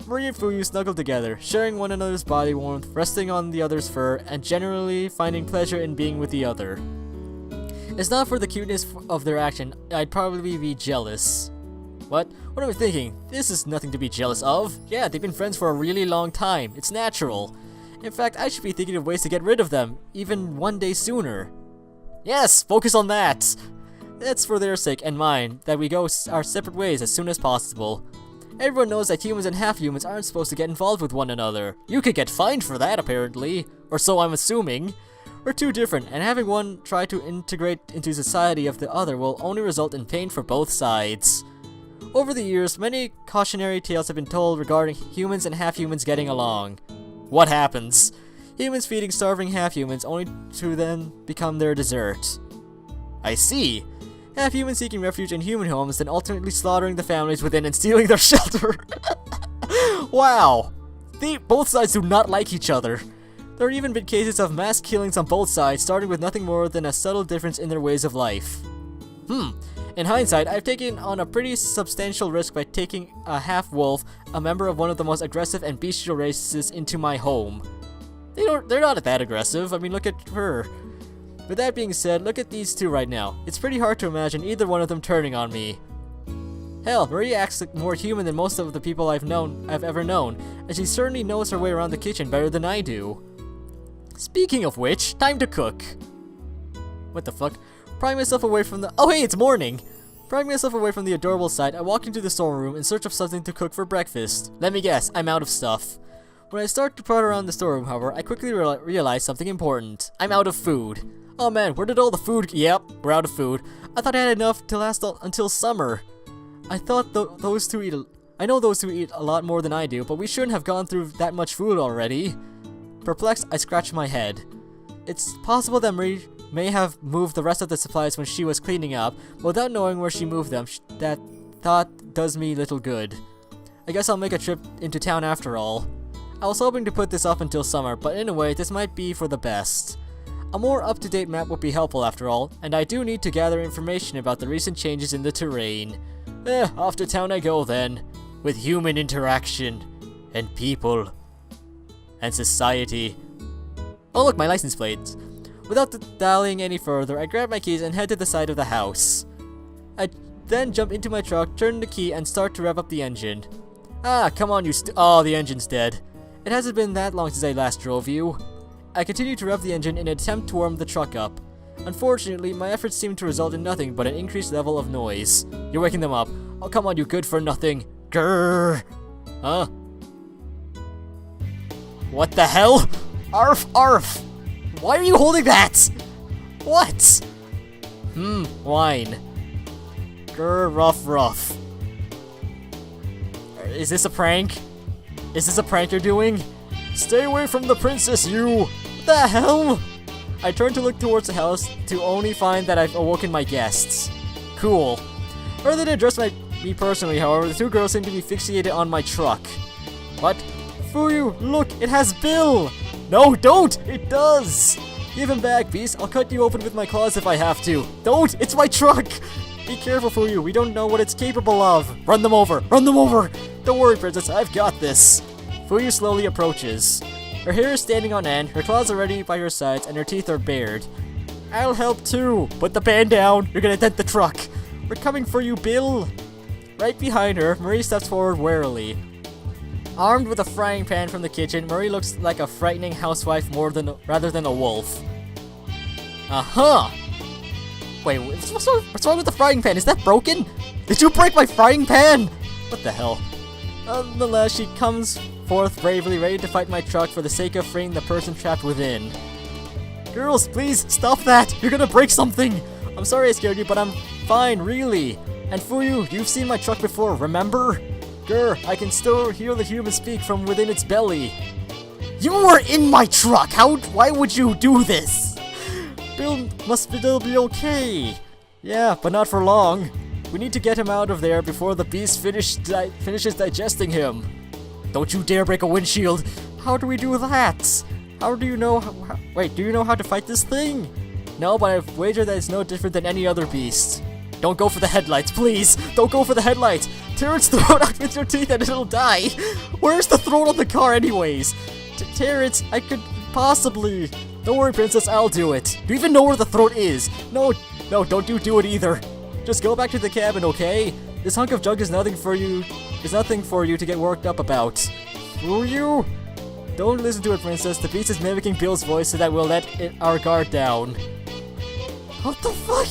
Marie and Fuyu snuggle together, sharing one another's body warmth, resting on the other's fur, and generally finding pleasure in being with the other. It's not for the cuteness of their action, I'd probably be jealous. What? What am I thinking? This is nothing to be jealous of. Yeah, they've been friends for a really long time. It's natural. In fact, I should be thinking of ways to get rid of them, even one day sooner. Yes, focus on that! It's for their sake and mine that we go our separate ways as soon as possible. Everyone knows that humans and half-humans aren't supposed to get involved with one another. You could get fined for that, apparently. Or so I'm assuming. We're too different, and having one try to integrate into society of the other will only result in pain for both sides. Over the years, many cautionary tales have been told regarding humans and half-humans getting along. What happens? Humans feeding starving half-humans only to then become their dessert. I see. Half-humans seeking refuge in human homes, then ultimately slaughtering the families within and stealing their shelter. Wow! Both sides do not like each other. There have even been cases of mass killings on both sides, starting with nothing more than a subtle difference in their ways of life. In hindsight, I've taken on a pretty substantial risk by taking a half-wolf, a member of one of the most aggressive and bestial races, into my home. They're not that aggressive. I mean, look at her. With that being said, look at these two right now. It's pretty hard to imagine either one of them turning on me. Hell, Marie acts like more human than most of the people I've ever known, and she certainly knows her way around the kitchen better than I do. Speaking of which, time to cook. What the fuck? Prying myself away from the— oh hey, it's morning! Prying myself away from the adorable sight, I walk into the storeroom in search of something to cook for breakfast. Let me guess, I'm out of stuff. When I start to prod around the storeroom, however, I quickly realize something important. I'm out of food. Oh man, where did all the food— yep, we're out of food. I thought I had enough to last until summer. I thought those two eat— I know those two eat a lot more than I do, but we shouldn't have gone through that much food already. Perplexed, I scratch my head. It's possible that Marie may have moved the rest of the supplies when she was cleaning up, but without knowing where she moved them, that thought does me little good. I guess I'll make a trip into town after all. I was hoping to put this off until summer, but in a way, this might be for the best. A more up-to-date map would be helpful after all, and I do need to gather information about the recent changes in the terrain. Off to town I go then, with human interaction, and people, and society. Oh look, my license plates. Without dallying any further, I grab my keys and head to the side of the house. I then jump into my truck, turn the key, and start to rev up the engine. Ah, come on you oh, the engine's dead. It hasn't been that long since I last drove you. I continue to rev the engine in an attempt to warm the truck up. Unfortunately, my efforts seem to result in nothing but an increased level of noise. You're waking them up. Oh, come on, you good-for-nothing. Grrr. Huh? What the hell? Arf, arf. Why are you holding that? What? Wine. Grr, rough, rough. Is this a prank? Is this a prank you're doing? Stay away from the princess, you! What the hell? I turn to look towards the house to only find that I've awoken my guests. Cool. Rather than address me personally, however, the two girls seem to be fixated on my truck. What? Fuyu, look, it has Bill! No, don't! It does! Give him back, beast. I'll cut you open with my claws if I have to. Don't! It's my truck! Be careful, Fuyu. We don't know what it's capable of. Run them over! Run them over! Don't worry, princess. I've got this. Fuyu slowly approaches. Her hair is standing on end, her claws are ready by her sides, and her teeth are bared. I'll help too. Put the pan down. You're gonna dent the truck. We're coming for you, Bill. Right behind her, Marie steps forward warily. Armed with a frying pan from the kitchen, Marie looks like a frightening housewife rather than a wolf. Uh-huh! Wait, what's wrong with the frying pan? Is that broken? Did you break my frying pan? What the hell? Nonetheless, she comes forth bravely, ready to fight my truck for the sake of freeing the person trapped within. Girls, please, stop that! You're gonna break something! I'm sorry I scared you, but I'm fine, really. And Fuyu, you've seen my truck before, remember? Grr, I can still hear the human speak from within its belly. You were in my truck! Why would you do this? Bill must still be okay. Yeah, but not for long. We need to get him out of there before the beast finishes digesting him. Don't you dare break a windshield! How do we do that? How do you know wait, do you know how to fight this thing? No, but I've wagered that it's no different than any other beast. Don't go for the headlights, please! Don't go for the headlights! Tear its throat out with your teeth and it'll die! Where's the throat of the car anyways? Tear it, I could possibly... Don't worry, princess, I'll do it. Do you even know where the throat is? No, don't you do it either. Just go back to the cabin, okay? This hunk of junk is nothing for you to get worked up about. Will you? Don't listen to it, princess. The beast is mimicking Bill's voice so that we'll let our guard down. What the fuck?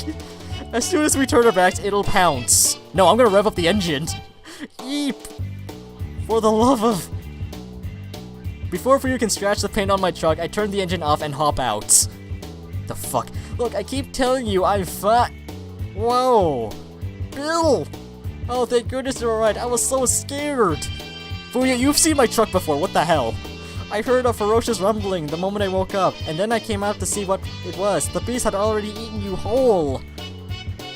As soon as we turn our backs, it'll pounce. No, I'm gonna rev up the engine. Yeep. For the love of... Before Fuyu can scratch the paint on my truck, I turn the engine off and hop out. The fuck? Look, I keep telling you, I'm fat. Whoa. Bill! Oh, thank goodness you're alright. I was so scared. Fuyu, you've seen my truck before. What the hell? I heard a ferocious rumbling the moment I woke up, and then I came out to see what it was. The beast had already eaten you whole.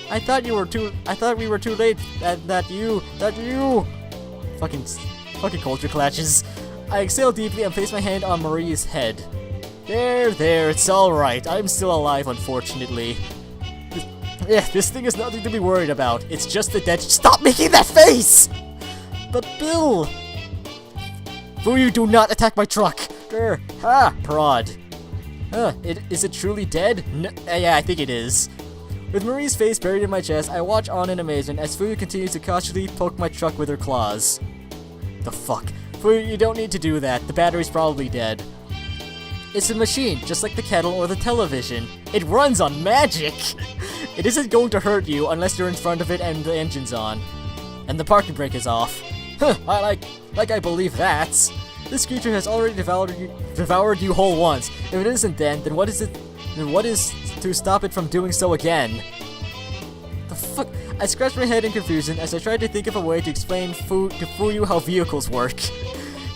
I thought we were too late. That you. Fucking culture clashes. I exhale deeply and place my hand on Marie's head. There, it's alright. I'm still alive, unfortunately. This thing is nothing to be worried about. It's just the dead. Stop making that face! But Bill! Fuyu, do not attack my truck! Prod. Is it truly dead? Yeah, I think it is. With Marie's face buried in my chest, I watch on in amazement as Fuyu continues to cautiously poke my truck with her claws. The fuck? Fuyu, you don't need to do that. The battery's probably dead. It's a machine, just like the kettle or the television. It runs on magic! It isn't going to hurt you unless you're in front of it and the engine's on. And the parking brake is off. I believe that. This creature has already devoured you whole once. If it isn't then what is to stop it from doing so again? The fuck? I scratch my head in confusion as I try to think of a way to explain to Fuyu how vehicles work.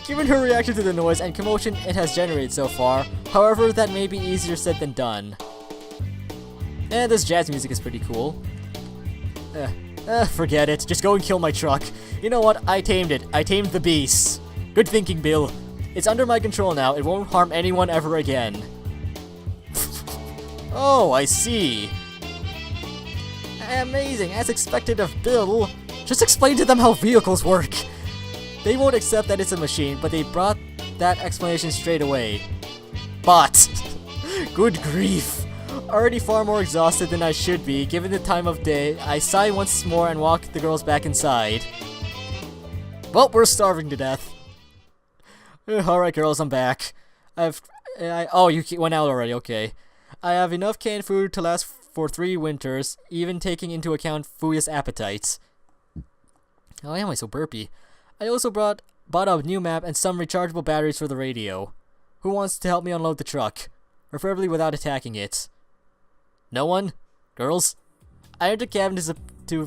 Given her reaction to the noise and commotion it has generated so far, however, that may be easier said than done. This jazz music is pretty cool. Forget it. Just go and kill my truck. You know what? I tamed it. I tamed the beast. Good thinking, Bill. It's under my control now. It won't harm anyone ever again. Oh, I see. Amazing. As expected of Bill. Just explain to them how vehicles work. They won't accept that it's a machine, but they brought that explanation straight away. But, good grief. Already far more exhausted than I should be, given the time of day, I sigh once more and walk the girls back inside. Well, we're starving to death. Alright girls, I'm back. Oh, you went out already, okay. I have enough canned food to last for 3 winters, even taking into account Fuyu's appetite. Why am I so burpy? I also bought a new map and some rechargeable batteries for the radio. Who wants to help me unload the truck? Preferably without attacking it. No one? Girls? I entered the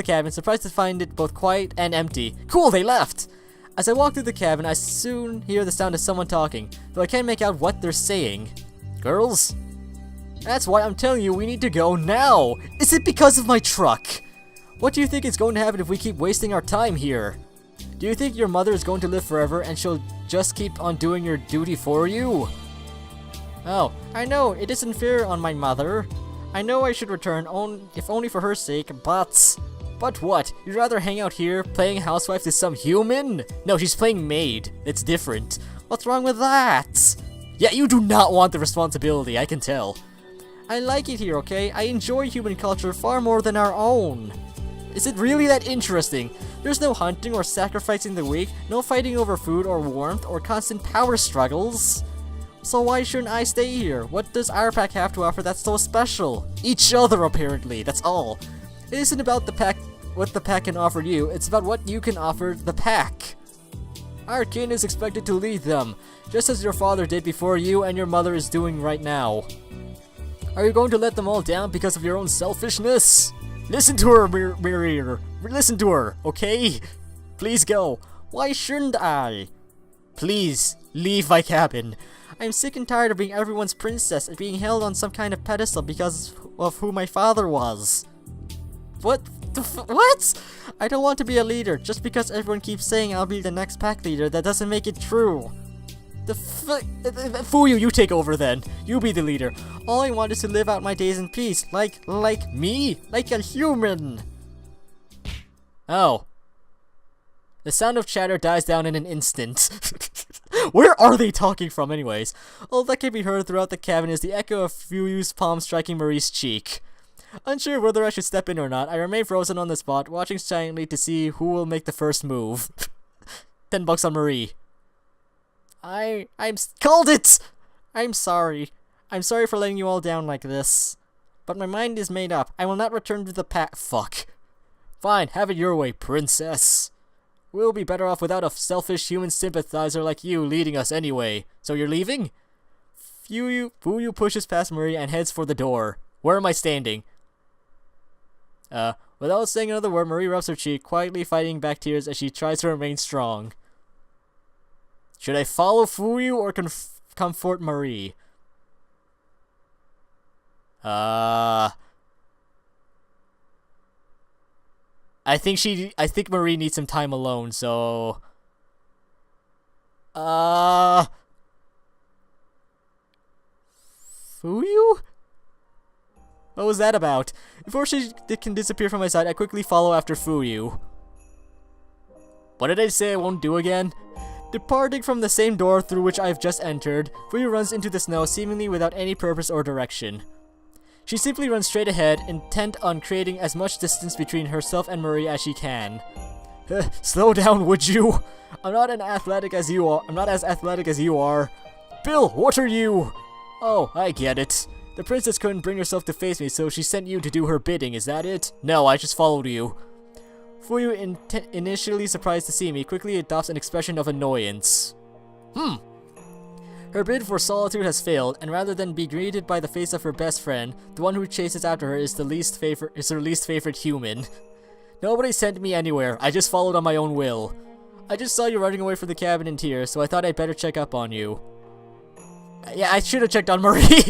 cabin, surprised to find it both quiet and empty. Cool, they left! As I walk through the cabin, I soon hear the sound of someone talking, though I can't make out what they're saying. Girls? That's why I'm telling you we need to go now! Is it because of my truck? What do you think is going to happen if we keep wasting our time here? Do you think your mother is going to live forever and she'll just keep on doing your duty for you? Oh, I know, it isn't fair on my mother. I know I should return, if only for her sake, but... But what? You'd rather hang out here, playing housewife to some human? No, she's playing maid. It's different. What's wrong with that? Yeah, you do not want the responsibility, I can tell. I like it here, okay? I enjoy human culture far more than our own. Is it really that interesting? There's no hunting or sacrificing the weak, no fighting over food or warmth, or constant power struggles. So why shouldn't I stay here? What does our pack have to offer that's so special? Each other, apparently, that's all. It isn't about the pack, what the pack can offer you, it's about what you can offer the pack. Our kin is expected to lead them, just as your father did before you and your mother is doing right now. Are you going to let them all down because of your own selfishness? Listen to her, Mirror. Listen to her, okay? Please go. Why shouldn't I? Please, leave my cabin. I'm sick and tired of being everyone's princess and being held on some kind of pedestal because of who my father was. What? What? I don't want to be a leader. Just because everyone keeps saying I'll be the next pack leader, that doesn't make it true. Fuyu, you take over then. You be the leader. All I want is to live out my days in peace. Like me? Like a human. Oh. The sound of chatter dies down in an instant. Where are they talking from anyways? All that can be heard throughout the cabin is the echo of Fuyu's palm striking Marie's cheek. Unsure whether I should step in or not, I remain frozen on the spot, watching silently to see who will make the first move. $10 on Marie. I'm called it! I'm sorry. I'm sorry for letting you all down like this. But my mind is made up. I will not return to the fuck. Fine, have it your way, princess. We'll be better off without a selfish human sympathizer like you leading us anyway. So you're leaving? Fuyu pushes past Marie and heads for the door. Where am I standing? Without saying another word, Marie rubs her cheek, quietly fighting back tears as she tries to remain strong. Should I follow Fuyu or comfort Marie? I think Marie needs some time alone, so... Fuyu? What was that about? Before she can disappear from my sight, I quickly follow after Fuyu. What did I say I won't do again? Departing from the same door through which I've just entered, Fuyu runs into the snow seemingly without any purpose or direction. She simply runs straight ahead, intent on creating as much distance between herself and Marie as she can. Slow down, would you? I'm not as athletic as you are. Bill, what are you? Oh, I get it. The princess couldn't bring herself to face me, so she sent you to do her bidding, is that it? No, I just followed you. Fuyu, initially surprised to see me, quickly adopts an expression of annoyance. Her bid for solitude has failed, and rather than be greeted by the face of her best friend, the one who chases after her is her least favorite human. Nobody sent me anywhere, I just followed on my own will. I just saw you running away from the cabin in tears, so I thought I'd better check up on you. Yeah, I should have checked on Marie.